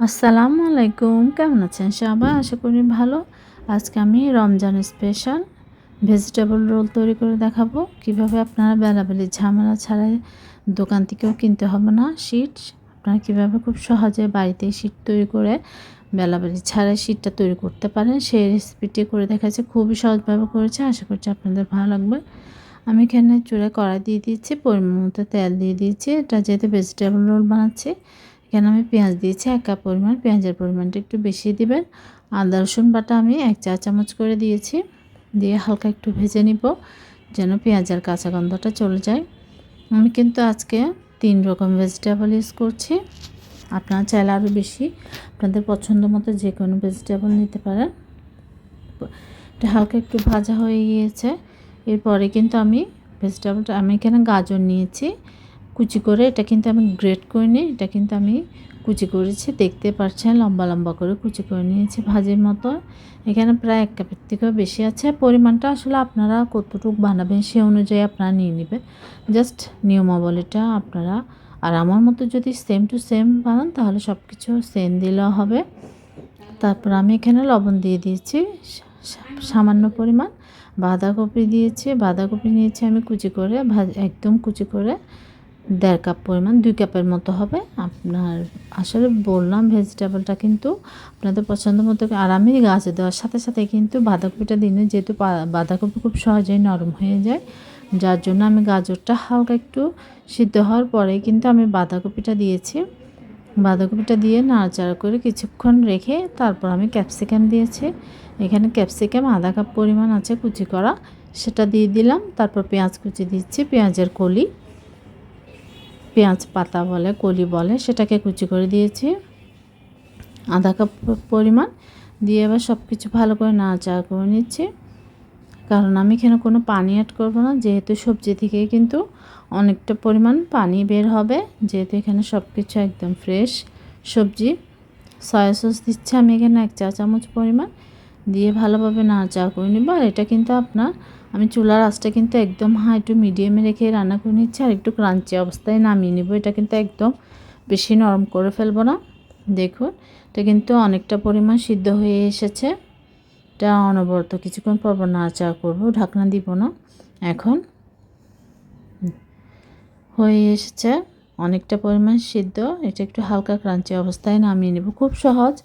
আসসালামু আলাইকুম, কেমন আছেন সবাই? আশা করি ভালো। আজকে আমি রমজান স্পেশাল ভেজিটেবল রোল তৈরি করে দেখাবো। কিভাবে আপনারা বেলাবেলি ঝামেলা ছাড়াই দোকান থেকেও কিনতে হবে না শীট, আপনারা কিভাবে খুব সহজে বাড়িতেই শীট তৈরি করে বেলাবেলি ছাড়াই শীটটা তৈরি করতে পারেন সেই রেসিপিটি করে দেখাচ্ছি। খুবই সহজভাবে করেছি, আশা করছি আপনাদের ভালো লাগবে। আমি এখানে চুলায় কড়াই দিয়ে দিয়েছি, পরিমাণ মতো তেল দিয়ে দিয়েছি। এটা যেহেতু ভেজিটেবল রোল বানাচ্ছি, এখানে আমি পেঁয়াজ দিয়েছি 1 কাপ পরিমাণ। পেঁয়াজের পরিমাণটা একটু বেশি দিবেন। আদা রসুন বাটা আমি 1 চা চামচ করে দিয়েছি, দিয়ে হালকা একটু ভেজে নিব যেন পেঁয়াজের কাঁচা গন্ধটা চলে যায়। আমি কিন্তু আজকে 3 রকম ভেজিটেবল ইউজ করছি। আপনারা চাইলে আরও বেশি আপনাদের পছন্দ মতো যে কোনো ভেজিটেবল নিতে পারেন। এটা হালকা একটু ভাজা হয়ে গিয়েছে। এরপরে কিন্তু আমি এখানে গাজর নিয়েছি কুচি করে। এটা কিন্তু আমি গ্রেট করে নিই, এটা কিন্তু আমি কুচি করেছি, দেখতে পাচ্ছেন লম্বা লম্বা করে কুচি করে নিয়েছি ভাজির মতো। এখানে প্রায় 1 কাপের থেকেও বেশি আছে। পরিমাণটা আসলে আপনারা কতটুকু বানাবেন সে অনুযায়ী আপনারা নিয়ে নেবেন। জাস্ট নিয়মাবলীটা আপনারা আর আমার মতো যদি সেম টু সেম বানান তাহলে সব কিছু সেম দিলেও হবে। তারপর আমি এখানে লবণ দিয়ে দিয়েছি সামান্য পরিমাণ। বাঁধাকপি দিয়েছি, বাঁধাকপি নিয়েছি আমি কুচি করে, একদম কুচি করে 1.5 কাপ পরিমাণ, 2 কাপের মতো হবে। আপনার আসলে বললাম ভেজিটেবলটা কিন্তু আপনাদের পছন্দ মতো। আর আমি গাজর দেওয়ার সাথে সাথে কিন্তু বাঁধাকপিটা দিনে, যেহেতু বাঁধাকপি খুব সহজেই নরম হয়ে যায়, যার জন্য আমি গাজরটা হালকা একটু সিদ্ধ হওয়ার পরে কিন্তু আমি বাঁধাকপিটা দিয়েছি। বাঁধাকপিটা দিয়ে নাড়াচাড়া করে কিছুক্ষণ রেখে তারপর আমি ক্যাপসিকাম দিয়েছি। এখানে ক্যাপসিকাম 1/2 কাপ পরিমাণ আছে কুচি করা, সেটা দিয়ে দিলাম। তারপর পেঁয়াজ কুচি দিচ্ছি, পেঁয়াজের কলি, পেঁয়াজ পাতা বলে কলি বলে, সেটাকে কুচি করে দিয়েছি 1/2 কাপ পরিমাণ। দিয়ে এবার সব কিছু ভালো করে নাড়াচাড়া করে নিচ্ছি, কারণ আমি এখানে কোনো পানি অ্যাড করব না, যেহেতু সবজি থেকে কিন্তু অনেকটা পরিমাণ পানি বের হবে, যেহেতু এখানে সব কিছু একদম ফ্রেশ সবজি। সয়া সস দিচ্ছি আমি এখানে 1 চা চামচ পরিমাণ, দিয়ে ভালোভাবে নাড়াচাড়া করে নেব। আর এটা কিন্তু আমি চুলার আঁচটা কিন্তু একদম হাই টু মিডিয়ামে রেখে রান্না করে নিচ্ছি, আর একটু ক্রাঞ্চি অবস্থায় নামিয়ে নেব। এটা কিন্তু একদম বেশি নরম করে ফেলবো না। দেখুন এটা কিন্তু অনেকটা পরিমাণ সিদ্ধ হয়ে এসেছে। এটা অনবরত কিছুক্ষণ পর নাড়াচাড়া করবো, ঢাকনা দিব না। এখন হয়ে এসেছে অনেকটা পরিমাণ সিদ্ধ। এটা একটু হালকা ক্রাঞ্চি অবস্থায় নামিয়ে নেব। খুব সহজ,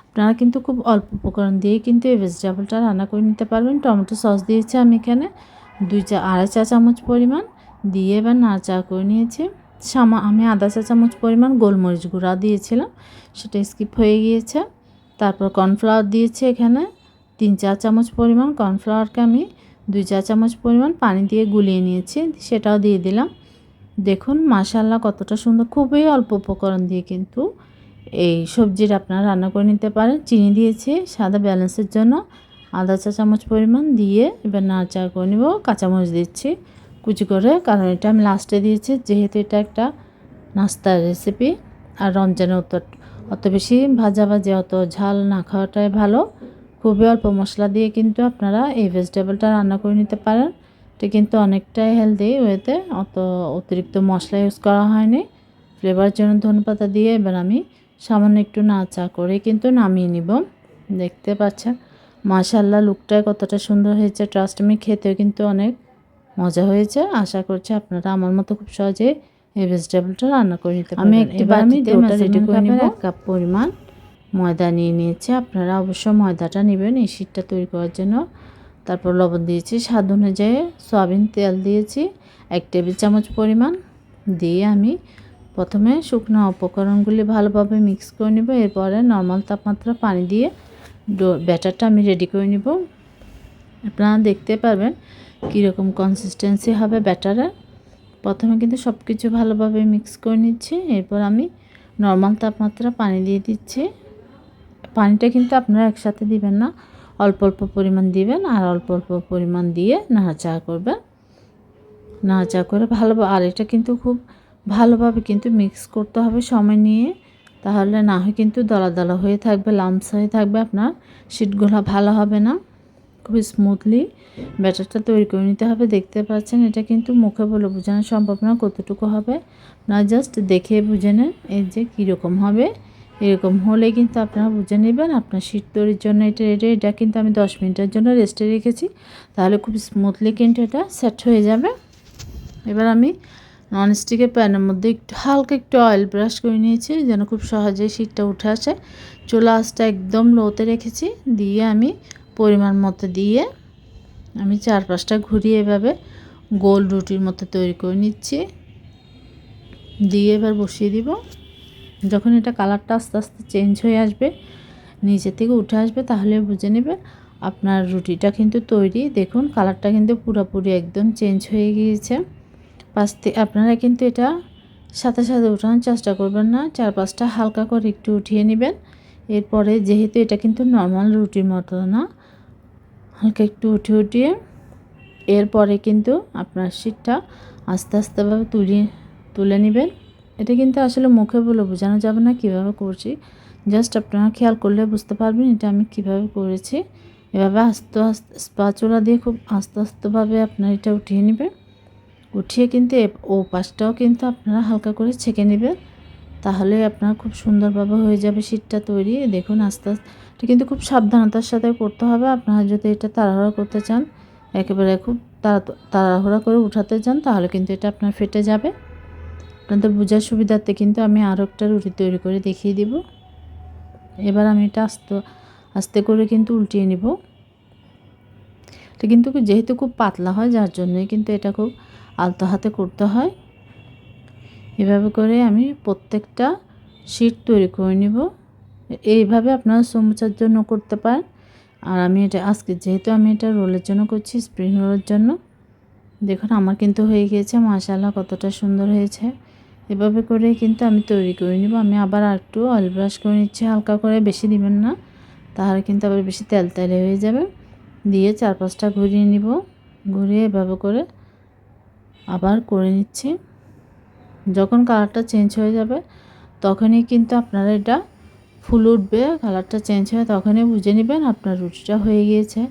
আপনারা কিন্তু খুব অল্প উপকরণ দিয়ে কিন্তু এই ভেজিটেবলটা রান্না করে নিতে পারবেন। টমেটো সস দিয়েছি আমি এখানে 2.5 চা চামচ পরিমাণ, দিয়ে এবার নাড়াচাড়া করে নিয়েছি। আমি 1/2 চা চামচ পরিমাণ গোলমরিচ গুঁড়া দিয়েছিলাম, সেটা স্কিপ হয়ে গিয়েছে। তারপর কর্নফ্লাওয়ার দিয়েছি এখানে 3 চা চামচ পরিমাণ। কর্নফ্লাওয়ারকে আমি 2 চা চামচ পরিমাণ পানি দিয়ে গুলিয়ে নিয়েছি, সেটাও দিয়ে দিলাম। দেখুন মাশাআল্লাহ কতটা সুন্দর, খুবই অল্প উপকরণ দিয়ে কিন্তু এই সবজিটা আপনারা রান্না করে নিতে পারেন। চিনি দিয়েছি সাদা ব্যালেন্সের জন্য 1/2 চা চামচ পরিমাণ, দিয়ে এবার নাড়াচাড়া করে নেব। কাঁচামরিচ দিচ্ছি কুচি করে, কারণ এটা আমি লাস্টে দিয়েছি, যেহেতু এটা একটা নাস্তার রেসিপি। আর রমজানে অত বেশি ভাজাভাজি অত ঝাল না খাওয়াটাই ভালো। খুবই অল্প মশলা দিয়ে কিন্তু আপনারা এই ভেজিটেবলটা রান্না করে নিতে পারেন। এটা কিন্তু অনেকটাই হেলদি ওয়েতে, অত অতিরিক্ত মশলা ইউজ করা হয়নি। ফ্লেভারের জন্য ধনেপাতা দিয়ে এবার আমি সামান্য একটু নাড়াচাড়া করে কিন্তু নামিয়ে নিব। দেখতে পাচ্ছেন মাশাআল্লাহ লুকটাই কতটা সুন্দর হয়েছে। ট্রাস্ট মি, খেতেও কিন্তু অনেক মজা হয়েছে। আশা করছি আপনারা আমার মতো খুব সহজে এই ভেজিটেবলটা রান্না করে নিতে পারবেন। এবার আমি ডোটা রেডি করে নেব। 1 কাপ পরিমাণ ময়দা নিয়ে নিয়েছি, আপনারা অবশ্যই ময়দাটা নেবেন এই শীটটা তৈরি করার জন্য। তারপর লবণ দিয়েছি স্বাদ অনুযায়ী, সয়াবিন তেল দিয়েছি 1 টেবিল চামচ পরিমাণ, দিয়ে আমি প্রথমে শুকনো উপকরণগুলি ভালোভাবে মিক্স করে নেব। এরপরে নর্মাল তাপমাত্রা পানি দিয়ে ব্যাটারটা আমি রেডি করে নেব। আপনারা দেখতে পারবেন কীরকম কনসিস্টেন্সি হবে ব্যাটারের। প্রথমে কিন্তু সব কিছু ভালোভাবে মিক্স করে নিচ্ছি, এরপর আমি নর্মাল তাপমাত্রা পানি দিয়ে দিচ্ছি। পানিটা কিন্তু আপনারা একসাথে দিবেন না, অল্প অল্প পরিমাণ দিবেন, আর অল্প অল্প পরিমাণ দিয়ে নাড়াচাড়া করবেন। নাড়াচাড়া করে ভালোভাবে, আর এটা কিন্তু খুব ভালোভাবে কিন্তু মিক্স করতে হবে সময় নিয়ে, তাহলে না হয় কিন্তু দলা দলা হয়ে থাকবে, লাম্পস হয়ে থাকবে, আপনার শীটগুলো ভালো হবে না। খুব স্মুথলি ব্যাটারটা তৈরি করে নিতে হবে। দেখতে পাচ্ছেন এটা কিন্তু মুখে বলে বোঝানো সম্ভব না কতটুকু হবে, না জাস্ট দেখে বুঝে নেন এই যে কীরকম হবে এরকম হলে কিন্তু আপনারা বুঝে নেবেন আপনার শীত তৈরির জন্য এটা রেডি। এটা কিন্তু আমি 10 মিনিটের জন্য রেস্টে রেখেছি, তাহলে খুব স্মুথলি কিন্তু এটা সেট হয়ে যাবে। এবার আমি ননস্টিকের প্যানের মধ্যে একটু হালকা একটু অয়েল ব্রাশ করে নিয়েছি যেন খুব সহজেই শীতটা উঠে আসে। চুলা আঁচটা একদম লোতে রেখেছি, দিয়ে আমি পরিমাণ মতো দিয়ে আমি 4-5টা ঘুরিয়ে এভাবে গোল রুটির মতো তৈরি করে নিচ্ছি। দিয়ে এবার বসিয়ে দিব। যখন এটা কালারটা আস্তে আস্তে চেঞ্জ হয়ে আসবে, নিচে থেকে উঠে আসবে, তাহলে বুঝে নেবে আপনার রুটিটা কিন্তু তৈরি। দেখুন কালারটা কিন্তু পুরোপুরি একদম চেঞ্জ হয়ে গিয়েছে। আপনারা কিন্তু এটা সাথে সাথে উঠানোর চেষ্টা করবেন না, 4-5টা হালকা করে একটু উঠিয়ে নেবেন। এরপরে যেহেতু এটা কিন্তু নর্মাল রুটির মতো না, হালকা একটু উঠিয়ে এরপরে কিন্তু আপনার শীতটা আস্তে আস্তেভাবে তুলে নেবেন। এটা কিন্তু আসলে মুখে বলে বোঝানো যাবে না কীভাবে করছি, জাস্ট আপনারা খেয়াল করলে বুঝতে পারবেন এটা আমি কিভাবে করেছি। এভাবে আস্তে আস্তে স্প্যাচুলা দিয়ে খুব আস্তে আস্তেভাবে আপনার এটা উঠিয়ে নেবেন। উঠিয়ে কিন্তু ও পাশটাও কিন্তু আপনারা হালকা করে ছেঁকে নেবেন, তাহলে আপনার খুব সুন্দরভাবে হয়ে যাবে শীতটা তৈরি। দেখুন আস্তে আস্তে এটা কিন্তু খুব সাবধানতার সাথে করতে হবে। আপনারা যদি এটা তাড়াহুড়া করতে চান, একেবারে খুব তাড়াহুড়া করে উঠাতে চান, তাহলে কিন্তু এটা আপনার ফেটে যাবে। আপনাদের বোঝার সুবিধার্থে কিন্তু আমি আরও একটা রুটি তৈরি করে দেখিয়ে দিব। এবার আমি এটা আস্তে আস্তে করে কিন্তু উল্টিয়ে নিব। এটা কিন্তু যেহেতু খুব পাতলা হয়, যার জন্যই কিন্তু এটা খুব আলতো হাতে করতে হয়। এভাবে করে আমি প্রত্যেকটা শীট তৈরি করে নিব। এইভাবে আপনারা সমুচার জন্য করতে পারেন। আর আমি এটা আজকে যেহেতু আমি এটা রোলের জন্য করছি, স্প্রিং রোলের জন্য, দেখুন আমার কিন্তু হয়ে গিয়েছে, মাশাআল্লাহ কতটা সুন্দর হয়েছে। এভাবে করে কিন্তু আমি তৈরি করে নিব। আমি আবার একটু অয়েল ব্রাশ করে নিচ্ছি হালকা করে, বেশি দিবেন না, তাহলে কিন্তু আবার বেশি তেলতেলে হয়ে যাবে। দিয়ে 4-5টা ঘুরিয়ে নিব, ঘুরিয়ে এভাবে করে আবার করে নিচ্ছি। যখন কালারটা চেঞ্জ হয়ে যাবে তখনই কিন্তু আপনারা এটা ফুল উঠবে, কালারটা চেঞ্জ হয়ে তখনই বুঝে নেবেন আপনার রুটিটা হয়ে গিয়েছে।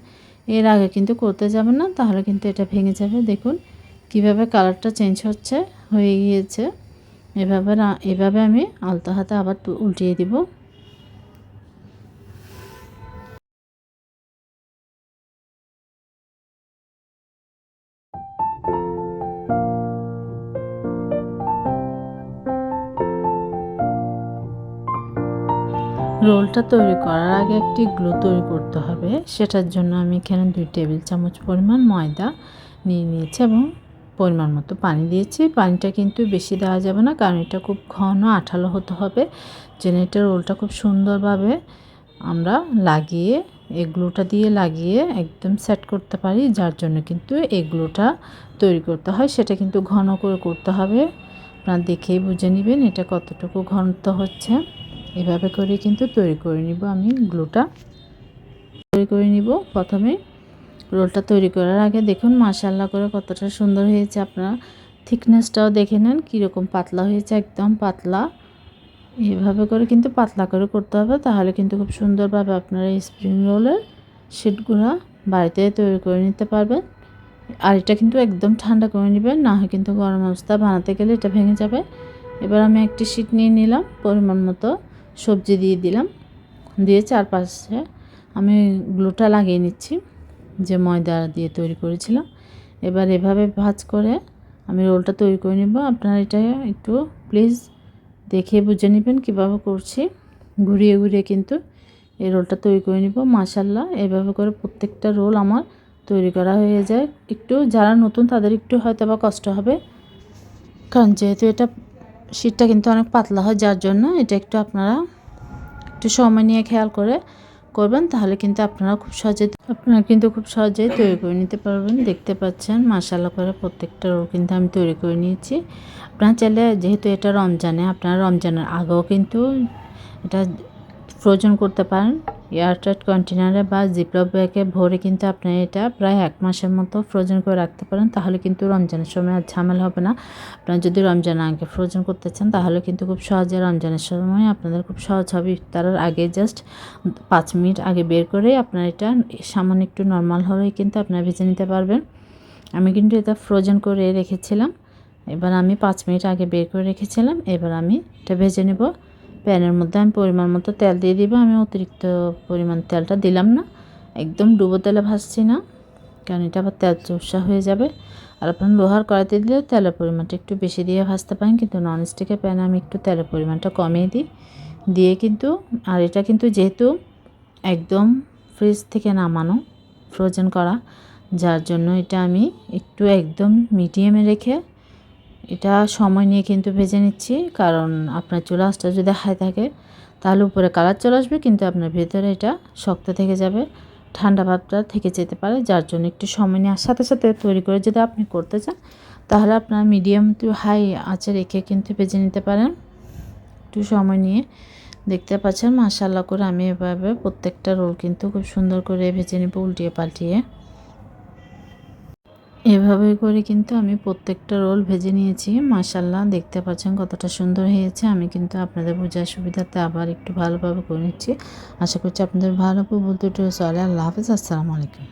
এর আগে কিন্তু করতে যাবেন না, তাহলে কিন্তু এটা ভেঙে যাবে। দেখুন কিভাবে কালারটা চেঞ্জ হয়ে গিয়েছে। এভাবে আমি আলতো হাতে আবার উল্টিয়ে দিব। রোলটা তৈরি করার আগে একটি গ্লু তৈরি করতে হবে। সেটার জন্য আমি এখানে 2 টেবিল চামচ পরিমাণ ময়দা নিয়ে নিয়েছি এবং পরিমাণ মতো পানি দিয়েছি। পানিটা কিন্তু বেশি দেওয়া যাবে না, কারণ এটা খুব ঘন আঠালো হতে হবে, যেন এটা রোলটা খুব সুন্দরভাবে আমরা এই গ্লুটা দিয়ে লাগিয়ে একদম সেট করতে পারি। যার জন্য কিন্তু এই গ্লুটা তৈরি করতে হয়, সেটা কিন্তু ঘন করে করতে হবে। আপনারা দেখেই বুঝে নেবেন এটা কতটুকু ঘনত্ব হচ্ছে। এভাবে করে কিন্তু তৈরি করে নিব। আমি গ্লুটা তৈরি করে নিব। প্রথমে রোলটা তৈরি করার আগে দেখুন মাশাআল্লাহ করে কতটা সুন্দর হয়েছে। আপনারা থিকনেসটাও দেখে নেন কীরকম পাতলা হয়েছে, একদম পাতলা। এভাবে করে কিন্তু পাতলা করে করতে হবে, তাহলে কিন্তু খুব সুন্দরভাবে আপনারা এই স্প্রিং রোলের শিটগুলো বাড়িতে তৈরি করে নিতে পারবেন। আর এটা কিন্তু একদম ঠান্ডা করে নেবেন, না হয় কিন্তু গরম অবস্থা বানাতে গেলে এটা ভেঙে যাবে। এবার আমি একটি শিট নিয়ে নিলাম, পরিমাণ মতো সবজি দিয়ে দিলাম, দিয়ে চারপাশে আমি গ্লুটা লাগিয়ে নিচ্ছি যে ময়দা দিয়ে তৈরি করেছিলাম। এবার এভাবে ভাঁজ করে আমি রোলটা তৈরি করে নেব। আপনারা এটা একটু প্লিজ দেখে বুঝে নেবেন কীভাবে করছি। ঘুরিয়ে ঘুরিয়ে কিন্তু এই রোলটা তৈরি করে নিব। মাশাআল্লাহ এভাবে করে প্রত্যেকটা রোল আমার তৈরি করা হয়ে যায়। একটু যারা নতুন তাদের একটু হয়তো বা কষ্ট হবে, কারণ যেহেতু এটা শীটটা কিন্তু অনেক পাতলা হয়, যার জন্য এটা একটু আপনারা একটু সময় নিয়ে খেয়াল করে করবেন, তাহলে কিন্তু আপনারা খুব সহজেই তৈরি করে নিতে পারবেন। দেখতে পাচ্ছেন মাশাআল্লাহ করে প্রত্যেকটা রোল কিন্তু আমি তৈরি করে নিয়েছি। আপনারা চাইলে, যেহেতু এটা রমজানে, আপনারা রমজানের আগেও কিন্তু এটা ফ্রোজেন করতে পারেন এয়ারটাইট কন্টেনারে বা জিপলক ব্যাগে ভরে, কিন্তু আপনারা এটা প্রায় 1 মাসের মতো ফ্রোজেন করে রাখতে পারেন। তাহলে কিন্তু রমজানের সময় আর ঝামেলা হবে না। আপনারা যদি রমজানের আগে ফ্রোজেন করতে চান, তাহলে কিন্তু খুব সহজে রমজানের সময় আপনাদের খুব সহজ হবে। ইফতারের আগে জাস্ট 5 মিনিট আগে বের করে আপনারা এটা সামান্য একটু নর্মাল হলেই কিন্তু আপনারা ভেজে নিতে পারবেন। আমি কিন্তু এটা ফ্রোজেন করে রেখেছিলাম। এবার আমি 5 মিনিট আগে বের করে রেখেছিলাম। এবার আমি এটা ভেজে নেব। প্যানের মধ্যে আমি পরিমাণ মতো তেল দিয়ে দিব। আমি অতিরিক্ত পরিমাণ তেলটা দিলাম না, একদম ডুবো তেলে ভাজছি না, কারণ এটা আবার তেল চোষা হয়ে যাবে। আর আপনার লোহার কড়াইতে দিলে তেলের পরিমাণটা একটু বেশি দিয়ে ভাজতে পারেন, কিন্তু ননস্টিকের প্যানে আমি একটু তেলের পরিমাণটা কমিয়ে দিই। দিয়ে কিন্তু, আর এটা কিন্তু যেহেতু একদম ফ্রিজ থেকে নামানো, ফ্রোজেন করা, যার জন্য এটা আমি একটু একদম মিডিয়ামে রেখে এটা সময় নিয়ে কিন্তু ভেজে নিচ্ছি। কারণ আপনার চুলা আঁচটা যদি হাই থাকে তাহলে উপরে কালার চলে আসবে, কিন্তু আপনার ভেতরে এটা শক্ত থেকে যাবে, ঠান্ডা ভাবটা থেকে যেতে পারে। যার জন্য একটু সময় নেওয়ার সাথে সাথে তৈরি করে যদি আপনি করতে চান তাহলে আপনার মিডিয়াম টু হাই আঁচে রেখে কিন্তু ভেজে নিতে পারেন একটু সময় নিয়ে। দেখতে পাচ্ছেন মাশাআল্লাহ করে আমি এভাবে প্রত্যেকটা রোল কিন্তু খুব সুন্দর করে ভেজে নেব উল্টিয়ে পাল্টিয়ে। এভাবে করে কিন্তু আমি প্রত্যেকটা রোল ভেজে নিয়েছি। মাশাআল্লাহ দেখতে পাচ্ছেন কতটা সুন্দর হয়েছে। আমি কিন্তু আপনাদের বোঝার সুবিধাতে আবার একটু ভালোভাবে করে নিচ্ছি। আশা করছি আপনাদের ভালো হবে। ভুল ত্রুটি চলে। আল্লাহ হাফেজ, আসসালামু আলাইকুম।